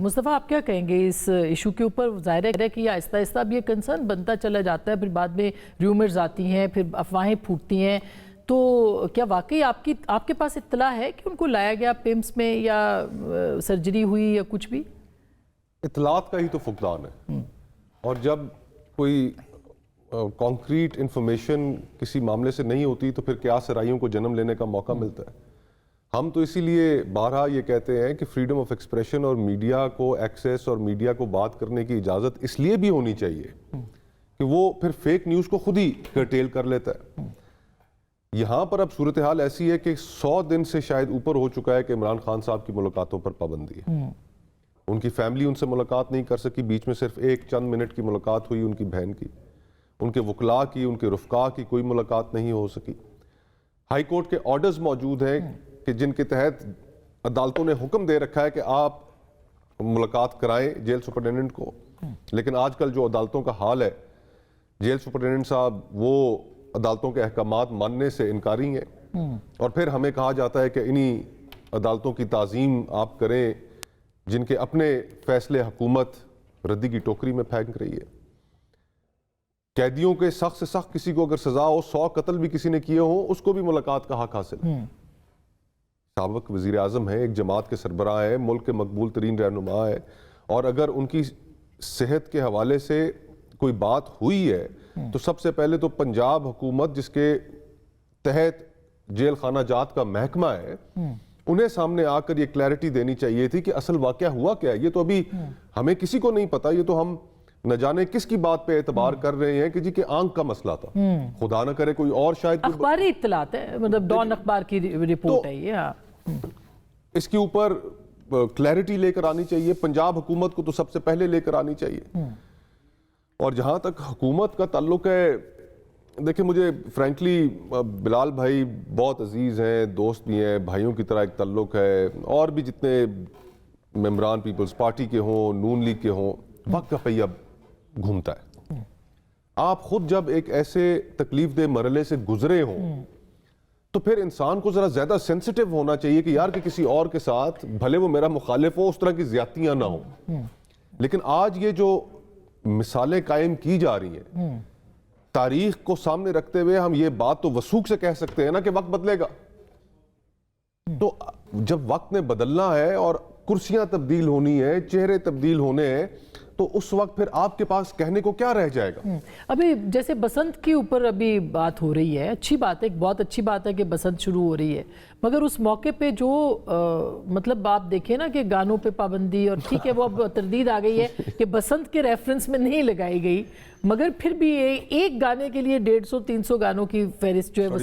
مصطفیٰ آپ کیا کہیں گے اس ایشو کے اوپر؟ ظاہر ہے کہ آہستہ آہستہ اب یہ کنسرن بنتا چلا جاتا ہے، پھر بعد میں ریومرز آتی ہیں، پھر افواہیں پھوٹتی ہیں، تو کیا واقعی آپ کے پاس اطلاع ہے کہ ان کو لایا گیا پیمز میں یا سرجری ہوئی یا کچھ بھی؟ اطلاعات کا ہی تو فقدان ہے، اور جب کوئی کانکریٹ انفارمیشن کسی معاملے سے نہیں ہوتی تو پھر قیاس رائیوں کو جنم لینے کا موقع ملتا ہے۔ ہم تو اسی لیے بارہا یہ کہتے ہیں کہ فریڈم آف ایکسپریشن اور میڈیا کو ایکسیس اور میڈیا کو بات کرنے کی اجازت اس لیے بھی ہونی چاہیے کہ وہ پھر فیک نیوز کو خود ہی کرٹیل کر لیتا ہے۔ یہاں پر اب صورتحال ایسی ہے کہ 100 دن سے شاید اوپر ہو چکا ہے کہ عمران خان صاحب کی ملاقاتوں پر پابندی ہے۔ ان کی فیملی ان سے ملاقات نہیں کر سکی، بیچ میں صرف ایک چند منٹ کی ملاقات ہوئی ان کی بہن کی، ان کے وکلاء کی، ان کے رفقا کی کوئی ملاقات نہیں ہو سکی۔ ہائی کورٹ کے آرڈرز موجود ہیں کہ جن کے تحت عدالتوں نے حکم دے رکھا ہے کہ آپ ملاقات کرائیں جیل سپرنٹینڈنٹ کو، لیکن آج کل جو عدالتوں کا حال ہے، جیل سپرنٹینڈنٹ صاحب وہ عدالتوں کے احکامات ماننے سے انکاری ہیں، اور پھر ہمیں کہا جاتا ہے کہ انہی عدالتوں کی تعظیم آپ کریں جن کے اپنے فیصلے حکومت ردی کی ٹوکری میں پھینک رہی ہے۔ قیدیوں کے سخت سے سخت کسی کو اگر سزا ہو، 100 قتل بھی کسی نے کیے ہوں، اس کو بھی ملاقات کا حق حاصل ہے۔ سابق وزیر اعظم ہے، ایک جماعت کے سربراہ ہے، ملک کے مقبول ترین رہنما ہے، اور اگر ان کی صحت کے حوالے سے کوئی بات ہوئی ہے تو سب سے پہلے تو پنجاب حکومت جس کے تحت جیل خانہ جات کا محکمہ ہے، انہیں سامنے آ کر یہ کلیئرٹی دینی چاہیے تھی کہ اصل واقعہ ہوا کیا ہے۔ یہ تو ابھی ہمیں کسی کو نہیں پتا، یہ تو ہم نہ جانے کس کی بات پہ اعتبار کر رہے ہیں کہ جی کہ آنکھ کا مسئلہ تھا، خدا نہ کرے کوئی اور شاید اخباری اطلاعات ہے، مطلب ڈان اخبار کی رپورٹ ہے یہ۔ اس کے اوپر کلیئرٹی لے کر آنی چاہیے، پنجاب حکومت کو تو سب سے پہلے لے کر آنی چاہیے۔ اور جہاں تک حکومت کا تعلق ہے، دیکھیں مجھے فرینکلی بلال بھائی بہت عزیز ہیں، دوست بھی ہیں، بھائیوں کی طرح ایک تعلق ہے، اور بھی جتنے ممبران پیپلز پارٹی کے ہوں، نون لیگ کے ہوں، وقت کا پہیہ گھومتا ہے۔ آپ خود جب ایک ایسے تکلیف دہ مرحلے سے گزرے ہوں تو پھر انسان کو ذرا زیادہ سینسٹیو ہونا چاہیے کہ یار کہ کسی اور کے ساتھ بھلے وہ میرا مخالف ہو اس طرح کی زیادتیاں نہ ہوں۔ لیکن آج یہ جو مثالیں قائم کی جا رہی ہیں، تاریخ کو سامنے رکھتے ہوئے ہم یہ بات تو وثوق سے کہہ سکتے ہیں نا کہ وقت بدلے گا۔ تو جب وقت نے بدلنا ہے اور کرسیاں تبدیل ہونی ہیں، چہرے تبدیل ہونے ہیں، تو اس وقت پھر آپ کے پاس کہنے کو کیا رہ جائے گا؟ ابھی جیسے بسنت کے اوپر ابھی بات ہو رہی ہے، اچھی بات ہے، ایک بہت اچھی بات ہے کہ بسنت شروع ہو رہی ہے، مگر اس موقع پہ جو مطلب آپ دیکھیں نا کہ گانوں پہ پابندی، اور ٹھیک ہے وہ اب تردید آ گئی ہے کہ بسنت کے ریفرنس میں نہیں لگائی گئی، مگر پھر بھی ایک گانے کے لیے 150-300 گانوں کی فہرست جو ہے وہ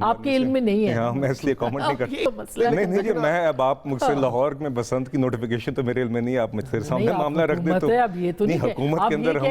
آپ کے علم میں نہیں ہے۔ میں اس لیے کامنٹ نہیں کرتا۔ نہیں جی، میں اب آپ مجھ سے لاہور میں بسنت کی نوٹیفیکیشن تو میرے علم میں نہیں، آپ مجھ سے سامنے معاملہ رکھ دیں تو نہیں، حکومت کے اندر ہم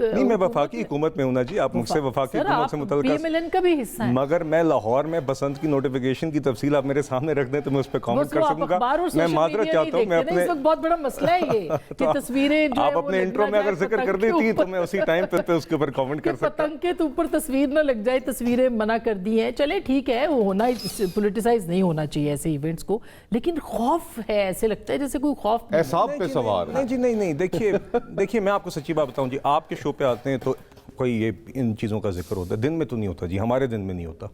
نہیں، میں وفاقی حکومت میں ہوں نا جی، آپ مجھ سے وفاقی حکومت سے متعلق پی ایم ایل این کا بھی حصہ ہے، مگر میں لاہور میں بسنت کی نوٹیفیکیشن کی تفصیل آپ میرے سامنے رکھ دیں تو میں اس پہ کامنٹ کر سکوں گا۔ میں معذرت چاہتا ہوں، میں اپنے بہت بڑا مسئلہ ہے یہ کہ تصویریں آپ اپنے انٹرو میں اگر ذکر کر دیتی تو میں اسی ٹائم پہ اس کے اوپر کامنٹ کر سکتا۔ پتنگ کے تو اوپر تصویر نہ لگ جائے، تصویریں منع کر دی ہیں، چلے ٹھیک ہے، وہ ہونا پولیٹیسائز نہیں ہونا چاہیے ایسے ایونٹس کو، لیکن خوف ہے، ایسے لگتا ہے جیسے کوئی خوف احساب پہ سوار ہے۔ نہیں جی، نہیں، دیکھیے میں آپ کو سچی بات بتاؤں جی، آپ کے شو پہ آتے ہیں تو کوئی یہ ان چیزوں کا ذکر ہوتا ہے، دن میں تو نہیں ہوتا جی، ہمارے دن میں نہیں ہوتا۔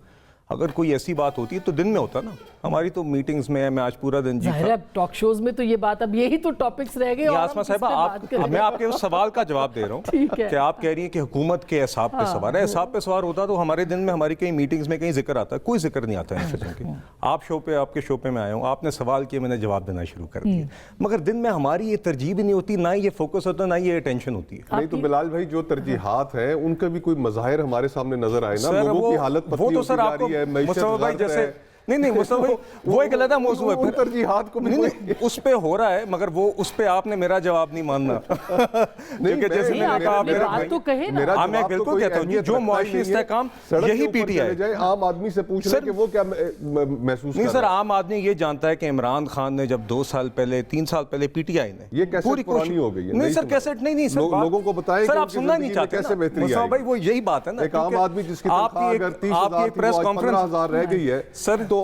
اگر کوئی ایسی بات ہوتی ہے تو دن میں ہوتا نا، ہماری تو میٹنگز میں میں آج پورا دن جی ظاہر ہے ٹاک شوز میں تو یہ بات اب یہی تو ٹاپکس رہ گئے۔ آسما صاحبہ میں آپ کے اس سوال کا جواب دے رہا ہوں کہ آپ کہہ رہی ہیں کہ حکومت کے احساب پہ سوار ہے، احساب پہ سوار ہوتا تو ہمارے دن میں ہماری کئی میٹنگز میں کہیں ذکر آتا ہے، کوئی ذکر نہیں آتا ہے ان چیزوں کے۔ آپ کے شو پہ میں آیا ہوں، آپ نے سوال کیا، میں نے جواب دینا شروع کر دیا، مگر دن میں ہماری یہ ترجیح بھی نہیں ہوتی، نہ یہ فوکس ہوتا، نہ یہ اٹینشن ہوتی ہے۔ نہیں تو بلال بھائی جو ترجیحات ہیں ان کا بھی کوئی مظاہر ہمارے سامنے نظر آئے نا، لوگوں کی حالت پتلی ہوتی جا رہی ہے، معیشت جیسے نہیں مصطفیٰ بھائی وہ ایک علیحدہ موضوع ہے، پھر ترجیحات کو نہیں اس پہ ہو رہا ہے، مگر وہ اس پہ آپ نے میرا جواب نہیں ماننا، کیونکہ جیسے میں نے کہا میں بالکل کہتا ہوں جو معاشی استحکام یہی پی ٹی آئی عام آدمی سے پوچھ رہے کہ وہ کیا محسوس نہیں سر، عام آدمی یہ جانتا ہے کہ عمران خان نے جب 2 سال پہلے 3 سال پہلے پی ٹی آئی نے یہ کیسٹ پرانی ہو گئی ہے، نہیں سر کیسٹ نہیں سر، لوگوں کو بتائیں سر آپ سننا نہیں چاہتے کیسے بہتری مصطفیٰ بھائی، وہ یہی بات ہے نا، ایک عام آدمی جس کی تنخواہ اگر 30,000 تھی وہ 15,000 رہ گئی ہے سر، تو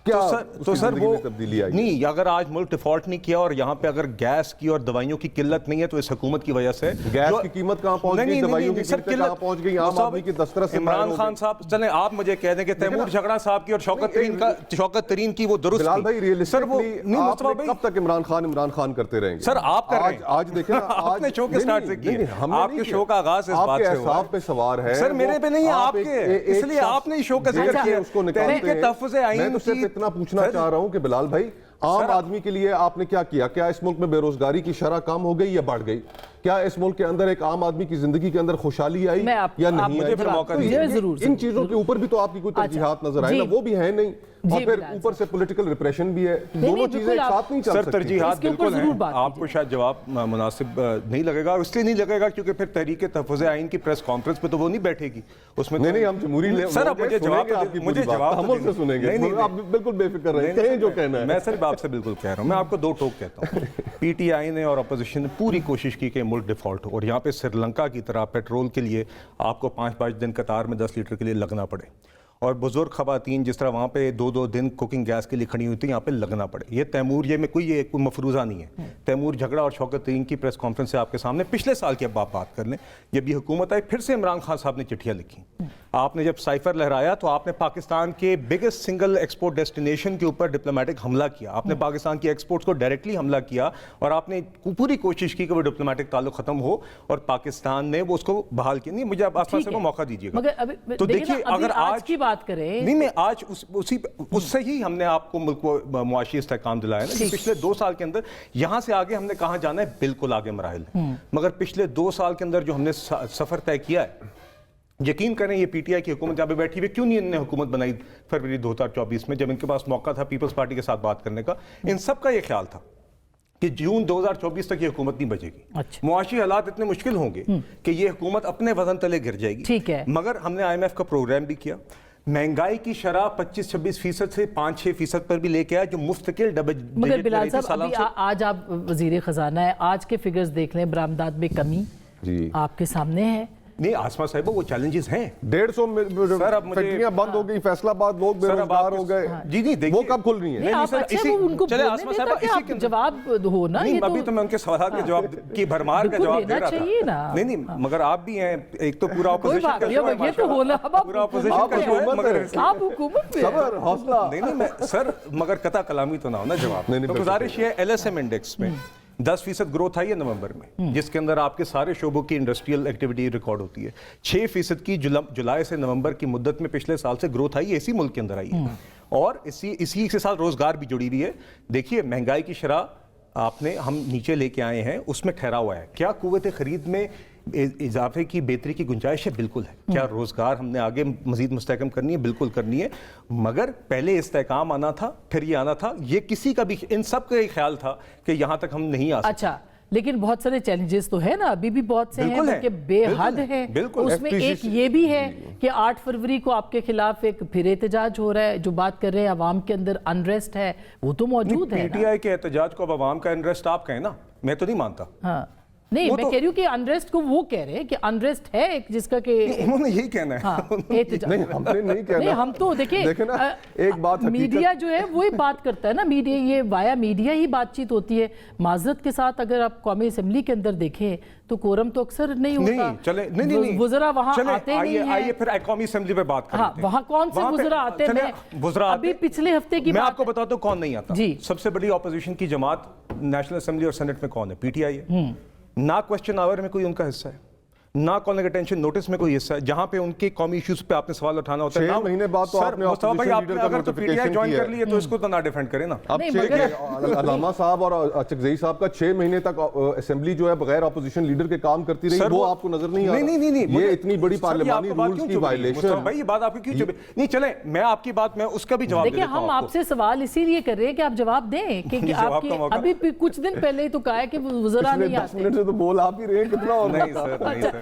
کیا تو سر وہ تبدیلی آئی؟ نہیں، اگر آج ملک ڈیفالٹ نہیں کیا اور یہاں پہ اگر گیس کی اور دوائیوں کی قلت نہیں ہے تو اس حکومت کی وجہ سے گیس کی قیمت کہاں پہنچ گئی، دوائیوں کی قیمت کہاں پہنچ گئی، عام آدمی کی دسترس سے باہر ہو گئی۔ عمران خان صاحب چلیں آپ مجھے کہہ دیں کہ تیمور جھگڑا صاحب کی اور شوکت ترین کی وہ درست بلال بھائی ریئلسٹکلی آپ مصطفیٰ بھائی کب تک عمران خان کرتے رہیں گے؟ سر آپ کر رہے ہیں، آج دیکھیں آپ نے شو کے سٹارٹ سے کی ہے، آپ کے شو کا آغاز اس بات سے ہوا ہے۔ آپ کے اعصاب پہ سوار ہے سر میرے پہ نہیں ہے، آپ کے، اس لیے آپ نے شو کا ذکر کیا۔ اس کو نکالتے ہیں، تحفظ آئین میں تو صرف اتنا پوچھنا چاہ رہا ہوں کہ بلال بھائی عام آدمی کے لیے آپ نے کیا کیا؟ کیا اس ملک میں بے روزگاری کی شرح کم ہو گئی یا بڑھ گئی؟ کیا اس ملک کے اندر ایک عام آدمی کی زندگی کے اندر خوشحالی آئی یا نہیں آئی؟ ان چیزوں کے اوپر بھی تو آپ کی کوئی ترجیحات نظر آئے نا، وہ بھی ہے نہیں، اور پھر اوپر سے پولیٹیکل ریپریشن بھی ہے، دونوں چیزیں ایک ساتھ نہیں چل سر سکتی۔ ترجیحات بالکل ہیں، آپ کو شاید جواب مناسب نہیں لگے گا، اور اس لیے نہیں لگے گا کیونکہ پھر تحریک تحفظ آئین کی پریس کانفرنس پہ تو وہ نہیں بیٹھے گی، اس میں نہیں ہم جمہوری سر اب مجھے جواب ہم سے سنیں گے، آپ بالکل بے فکر رہیں، کہیں جو کہنا ہے۔ میں صرف آپ سے بالکل کہہ رہا ہوں، میں آپ کو دو ٹوک کہتا ہوں، پی ٹی آئی نے اور اپوزیشن نے پوری کوشش کی کہ ملک ڈیفالٹ ہو، اور یہاں پہ سری لنکا کی طرح پیٹرول کے لیے آپ کو 5 دن قطار میں 10 لیٹر کے لیے لگنا پڑے، اور بزرگ خواتین جس طرح وہاں پہ 2 دن کوکنگ گیس کے لیے کھڑی ہوئی تھی، یہاں پہ لگنا پڑے۔ یہ تیمور یہ کوئی مفروضہ نہیں ہے، تیمور جھگڑا اور شوکت ترین کی پریس کانفرنس سے آپ کے سامنے پچھلے سال کی اب آپ بات کر لیں، جب یہ حکومت آئی پھر سے عمران خان صاحب نے چٹھیاں لکھی، آپ نے جب سائفر لہرایا تو آپ نے پاکستان کے بگیسٹ سنگل ایکسپورٹ ڈیسٹینیشن کے اوپر ڈپلومیٹک حملہ کیا، آپ نے پاکستان کی ایکسپورٹس کو ڈائریکٹلی حملہ کیا، اور آپ نے پوری کوشش کی کہ وہ ڈپلومیٹک تعلق ختم ہو، اور پاکستان نے وہ اس کو بحال کیا۔ نہیں، مجھے آپ آسمان سے وہ موقع دیجیے گا، تو دیکھیے اگر آج کی بات کریں، نہیں میں آج اس سے ہی ہم نے آپ کو ملک کو معاشی استحکام دلایا نا، کہ پچھلے 2 سال کے اندر یہاں سے آگے ہم نے کہاں جانا ہے، بالکل آگے مراحل ہیں، مگر پچھلے 2 سال کے اندر جو ہم نے سفر طے کیا ہے، یقین کریں یہ پی ٹی آئی کی حکومت جہاں پہ بیٹھی ہوئی، کیوں نہیں انہوں نے حکومت بنائی فروری 2024 میں، جب ان کے پاس موقع تھا پیپلز پارٹی کے ساتھ بات کرنے کا؟ ان سب کا یہ خیال تھا کہ جون 2024 تک یہ حکومت نہیں بچے گی، معاشی حالات اتنے مشکل ہوں گے کہ یہ حکومت اپنے وزن تلے گر جائے گی، مگر ہم نے IMF کا پروگرام بھی کیا، مہنگائی کی شرح 25-26% سے 5-6% پر بھی لے کے آیا، جو مستقل مگر بلال صاحب ابھی آج آپ وزیر خزانہ ہے، آج کے فگرز دیکھ لیں، برآمدات میں کمی آپ کے سامنے ہے۔ نہیں آسما صاحبہ وہ چیلنجز ہیں، 150 فیکٹریاں بند ہو گئی، فیصلہ آباد لوگ بے روزگار ہو گئے، جی نہیں دیکھیے وہ کب کھل رہی ہیں؟ آپ اچھا وہ ان کو بولنے دیتا کہ آپ جواب ہو نا، نہیں ابھی تو میں ان کے سوالات کے جواب کی بھرمار کا جواب دے رہا تھا، نہیں مگر آپ بھی ہیں، ایک تو پورا اپوزیشن کا شو ہے، یہ تو ہونا پورا اپوزیشن کا شو ہے، مگر آپ حکومت میں صبر حوصلہ، نہیں میں سر مگر قطع کلامی تو نہ ہونا جواب، تو گزارش یہ ہے LSM انڈیکس میں 10% گروتھ آئی ہے نومبر میں، جس کے اندر آپ کے سارے شعبوں کی انڈسٹریل ایکٹیویٹی ریکارڈ ہوتی ہے، 6% کی جولائی سے نومبر کی مدت میں پچھلے سال سے گروتھ آئی ہے، اسی ملک کے اندر آئی ہے، اور اسی کے ساتھ روزگار بھی جڑی ہوئی ہے۔ دیکھیے مہنگائی کی شرح ہم نیچے لے کے آئے ہیں، اس میں ٹھہرا ہوا ہے، کیا قوت خرید میں اضافے کی بہتری کی گنجائش ہے؟ بالکل ہے۔ کیا روزگار ہم نے آگے مزید مستحکم کرنی ہے؟ بالکل کرنی ہے، مگر پہلے استحکام آنا تھا، پھر یہ آنا تھا، یہ کسی کا بھی ان سب کا یہ خیال تھا کہ یہاں تک ہم نہیں آ سکتے۔ اچھا لیکن بہت سارے چیلنجز تو ہے نا، ابھی بھی بہت سے ہیں کہ بے حد ہے، اس میں ایک یہ بھی ہے کہ 8 فروری کو آپ کے خلاف ایک پھر احتجاج ہو رہا ہے، جو بات کر رہے ہیں عوام کے اندر انریسٹ ہے، وہ تو موجود ہے۔ پی ٹی آئی کے احتجاج کو اب عوام کا انریسٹ آپ کہیں نا، میں تو نہیں مانتا۔ ہاں نہیں میں کہہ رہی ہوں کہ انریسٹ کو وہ کہہ رہے ہیں کہ انریسٹ ہے ایک جس کا کہ انہوں نے یہی کہنا ہے، نہیں ہم نے نہیں کہنا، ہم تو دیکھیں نا ایک بات میڈیا جو ہے وہی بات کرتا ہے نا، میڈیا یہ وایا میڈیا ہی بات چیت ہوتی ہے، معذرت کے ساتھ اگر آپ قومی اسمبلی کے اندر دیکھیں تو کورم تو اکثر نہیں ہوتا، وزراء وہاں آتے نہیں ہیں۔ آئیے پھر قومی اسمبلی پہ بات کریں، وہاں کون سے وزراء آتے ہیں؟ ابھی پچھلے ہفتے کی میں آپ کو بتاتا ہوں کون نہیں آتا، سب سے بڑی اپوزیشن کی جماعت نیشنل اسمبلی اور سینٹ میں کون ہے؟ پی ٹی آئی ہے، نہ کوسچن آور میں کوئی ان کا حصہ ہے، نہ کالنگ اٹینشن نوٹس میں کوئی حصہ ہے، جہاں پہ ان کے قومی ایشوز پہ آپ نے سوال اٹھانا ہوتا ہے۔ 6 مہینے بعد تو آپ نے مصطفیٰ بھائی آپ نے اگر تو پی ٹی آئی جوائن کر لیے تو اس کو تو نہ ڈیفینڈ کریں نا۔ اب علامہ صاحب اور چکزئی صاحب کا 6 مہینے تک اسمبلی جو ہے بغیر اپوزیشن لیڈر کے کام کرتی رہی، وہ آپ کو نظر نہیں آ رہا؟ نہیں یہ اتنی بڑی پارلیمانی رولز کی وائلیشن، بھائی یہ بات آپ کی کیوں چبے؟ نہیں چلیں میں آپ کی بات میں اس کا بھی جواب دے دیتا ہوں۔ دیکھیں ہم آپ سے سوال اسی لیے کر رہے ہیں کہ آپ جواب دیں کہ آپ کی ابھی کچھ دن پہلے ہی تو کہا ہے کہ وزراء نہیں آتے۔ 10 منٹ سے تو بول آپ ہی رہے ہیں، کتنا ہوگا؟ نہیں سر، نہیں سر،